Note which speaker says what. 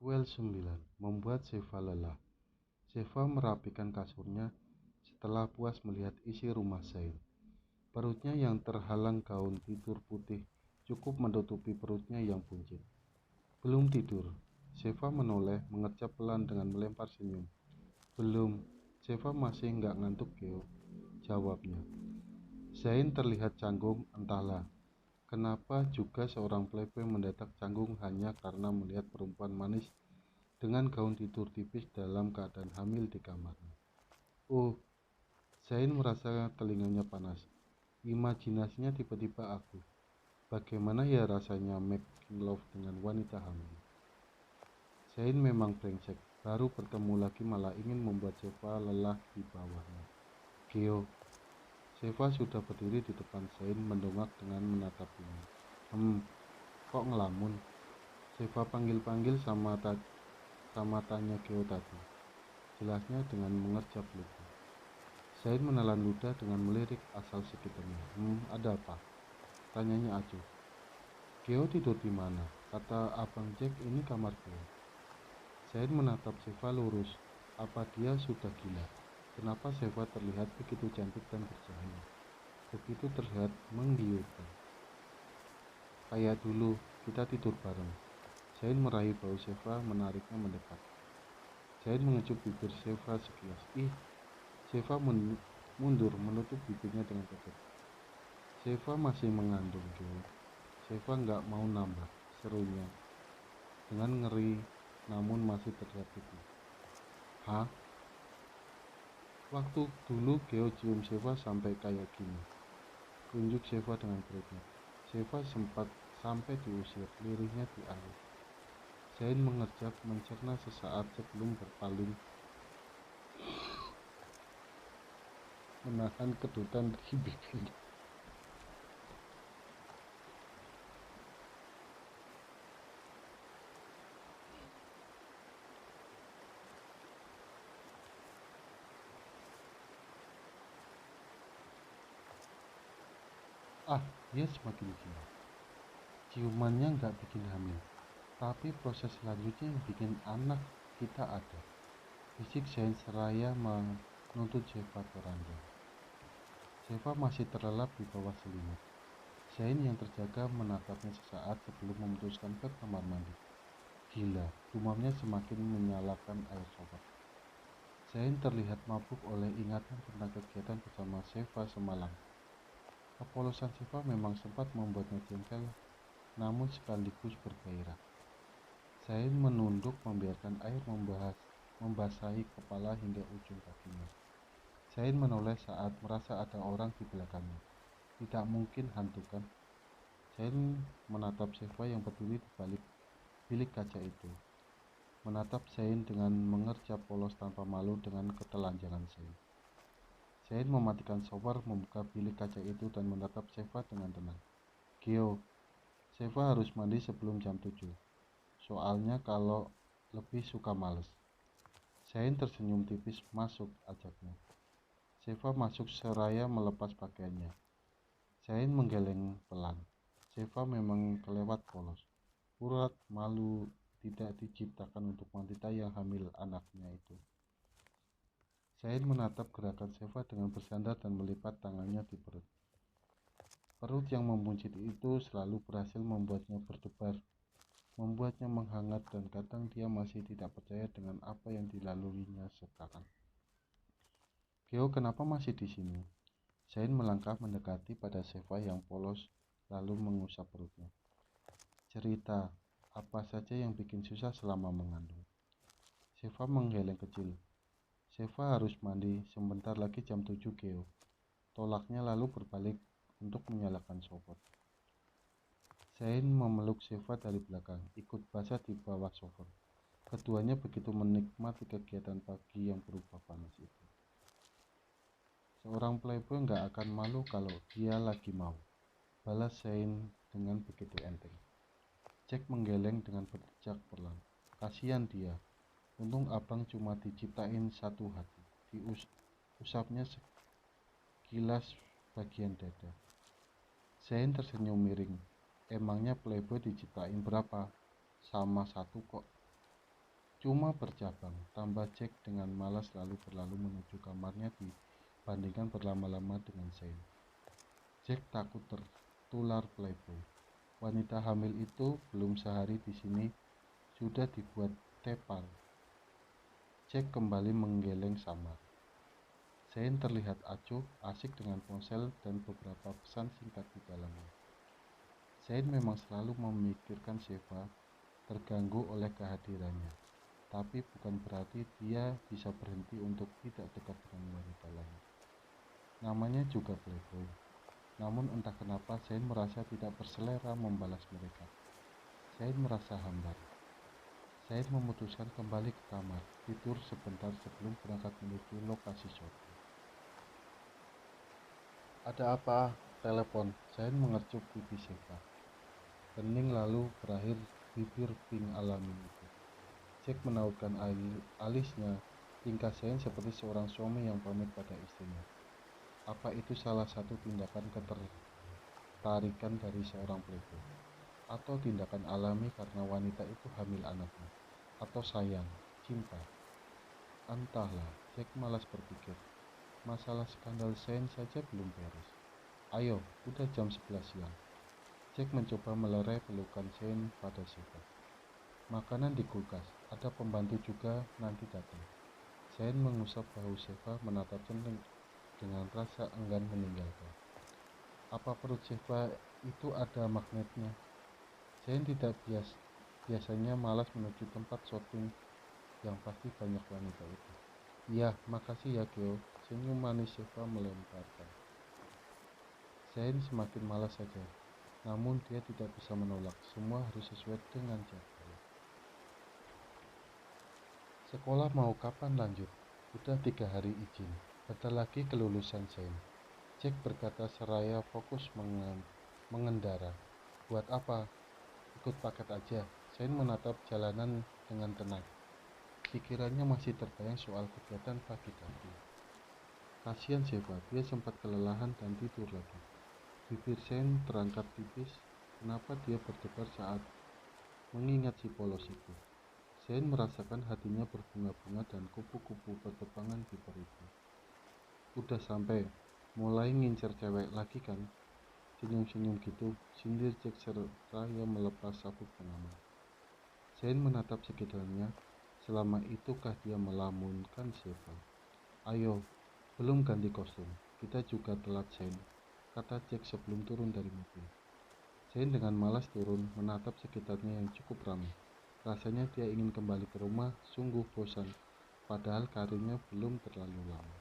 Speaker 1: Duel 9 membuat Sheva lelah. Sheva merapikan kasurnya setelah puas melihat isi rumah Zain. Perutnya yang terhalang gaun tidur putih cukup menutupi perutnya yang buncit. Belum tidur, Sheva menoleh mengerjap pelan dengan melempar senyum. Belum, Sheva masih nggak ngantuk Geo, jawabnya. Zain terlihat canggung, entahlah. Kenapa juga seorang playboy mendadak canggung hanya karena melihat perempuan manis dengan gaun tidur tipis dalam keadaan hamil di kamarnya. Oh, Zain merasa telinganya panas. Imajinasinya tiba-tiba aku. Bagaimana ya rasanya making love dengan wanita hamil? Zain memang brengsek. Baru bertemu lagi malah ingin membuat Sheva lelah di bawahnya. Geo, Sheva sudah berdiri di depan Zain mendongak dengan menatapinya. Kok ngelamun? Sheva panggil-panggil sama tanya Geo tadi. Jelasnya dengan mengerjap luka. Zain menelan ludah dengan melirik asal sekitarnya. Ada apa? Tanyanya acuh. Geo tidur di mana? Kata Abang Jack ini kamar Geo. Zain menatap Sheva lurus. Apa dia sudah gila? Kenapa Sheva terlihat begitu cantik dan bercahaya? Begitu terlihat menggiurkan. Kayak dulu, kita tidur bareng. Zain meraih bau Sheva, menariknya mendekat. Zain mengecup bibir Sheva sekilas. Ih, Sheva mundur menutup bibirnya dengan ketat. Sheva masih mengandung, Geo. Sheva nggak mau nambah, serunya dengan ngeri namun masih terlihat putih. Hah? Waktu dulu Geo cium Sheva sampai kayak gini. Tunjuk Sheva dengan perutnya. Sheva sempat sampai diusir, lirihnya dialih. Zain mengerjap mencerna sesaat sebelum berpaling, menahan kedutan di bibirnya. Dia semakin gila. Ciumannya nggak bikin hamil, tapi proses selanjutnya yang bikin anak kita ada. Fisik Zain seraya menuntut Sheva ke ranjang. Sheva masih terlelap di bawah selimut. Zain yang terjaga menatapnya sesaat sebelum memutuskan ke kamar mandi. Gila, gumamnya semakin menyalakan air sobat. Zain terlihat mabuk oleh ingatan tentang kegiatan bersama Sheva semalam. Kepolosan Sheva memang sempat membuatnya jengkel, namun sekaligus bergairah. Zain menunduk membiarkan air membasahi kepala hingga ujung kakinya. Zain menoleh saat merasa ada orang di belakangnya. Tidak mungkin hantu kan? Zain menatap Sheva yang berdiri di balik bilik kaca itu. Menatap Zain dengan mengerjap polos tanpa malu dengan ketelanjangan Zain. Zain mematikan shower, membuka bilik kaca itu dan menatap Sheva dengan tenang. Geo, Sheva harus mandi sebelum jam 7. Soalnya kalau lebih suka males. Zain tersenyum tipis. Masuk, ajaknya. Sheva masuk seraya melepas pakaiannya. Zain menggeleng pelan. Sheva memang kelewat polos. Urat malu tidak diciptakan untuk wanita yang hamil anaknya itu. Zain menatap gerakan Sheva dengan bersandar dan melipat tangannya di perut. Perut yang membuncit itu selalu berhasil membuatnya berdebar, membuatnya menghangat, dan kadang dia masih tidak percaya dengan apa yang dilaluinya sekarang. Geo, kenapa masih di sini? Zain melangkah mendekati pada Sheva yang polos lalu mengusap perutnya. Cerita, apa saja yang bikin susah selama mengandung? Sheva menggeleng kecil. Sheva harus mandi, sebentar lagi jam 7 Geo. Tolaknya lalu berbalik untuk menyalakan sopot. Zain memeluk Sheva dari belakang, ikut basah di bawah sofa. Keduanya begitu menikmati kegiatan pagi yang berubah panas itu. Seorang playboy nggak akan malu kalau dia lagi mau, balas Zain dengan begitu enteng. Jack menggeleng dengan berjejak pelan. Kasihan dia. Untung abang cuma diciptain satu hati. Diusapnya sekilas bagian dada. Zain tersenyum miring. Emangnya playboy diciptain berapa? Sama satu kok. Cuma bercabang, tambah Jack dengan malas lalu berlalu menuju kamarnya dibandingkan berlama-lama dengan Shane. Jack takut tertular playboy. Wanita hamil itu belum sehari di sini sudah dibuat tepar. Jack kembali menggeleng samar. Shane terlihat acuh, asik dengan ponsel dan beberapa pesan singkat di dalamnya. Shane memang selalu memikirkan Sheva, terganggu oleh kehadirannya. Tapi bukan berarti dia bisa berhenti untuk tidak dekat dengan wanita lain. Namanya juga playboy. Namun entah kenapa Shane merasa tidak berselera membalas mereka. Shane merasa hambar. Shane memutuskan kembali ke kamar, tidur sebentar sebelum berangkat menuju lokasi syuting. Ada apa? Telepon. Shane mengercuk pipi Sheva. Hening lalu berakhir bibir pink alami itu. Jack menautkan alisnya. Tingkah Shane seperti seorang suami yang pamit pada istrinya. Apa itu salah satu tindakan ketertarikan dari seorang playboy? Atau tindakan alami karena wanita itu hamil anaknya? Atau sayang, cinta? Entahlah, Jack malas berpikir. Masalah skandal Shane saja belum beres. Ayo, udah jam 11 siang. Jack mencoba melerai pelukan Shane pada Sheva. Makanan di kulkas, ada pembantu juga nanti datang. Shane mengusap bahu Sheva menatap centeng dengan rasa enggan meninggalkan. Apa perut Sheva itu ada magnetnya? Shane tidak biasanya malas menuju tempat syuting yang pasti banyak wanita itu. Iya, makasih ya Geo. Senyum manis Sheva melemparkan. Shane semakin malas saja. Namun dia tidak bisa menolak. Semua harus sesuai dengan jadwal. Sekolah mau kapan lanjut? Udah 3 hari izin. Bentar lagi kelulusan Shane. Jack berkata seraya fokus mengendara. Buat apa? Ikut paket aja. Shane menatap jalanan dengan tenang. Pikirannya masih terbayang soal kegiatan pagi tadi. Kasihan Sheva, dia sempat kelelahan dan tidur lagi. Bibir Shane terangkat tipis. Kenapa dia berdebar saat mengingat si polos itu? Shane merasakan hatinya berbunga-bunga dan kupu-kupu berterbangan di perutnya. Udah sampai, mulai ngincer cewek lagi kan? Senyum-senyum gitu, sindir Jack seraya melepas sabuk pengaman. Shane menatap sekitarnya. Selama itukah dia melamunkan Sheva? Ayo, belum ganti kostum. Kita juga telat Shane, kata Jack sebelum turun dari mobil. Shane dengan malas turun, menatap sekitarnya yang cukup ramai. Rasanya dia ingin kembali ke rumah, sungguh bosan, padahal karirnya belum terlalu lama.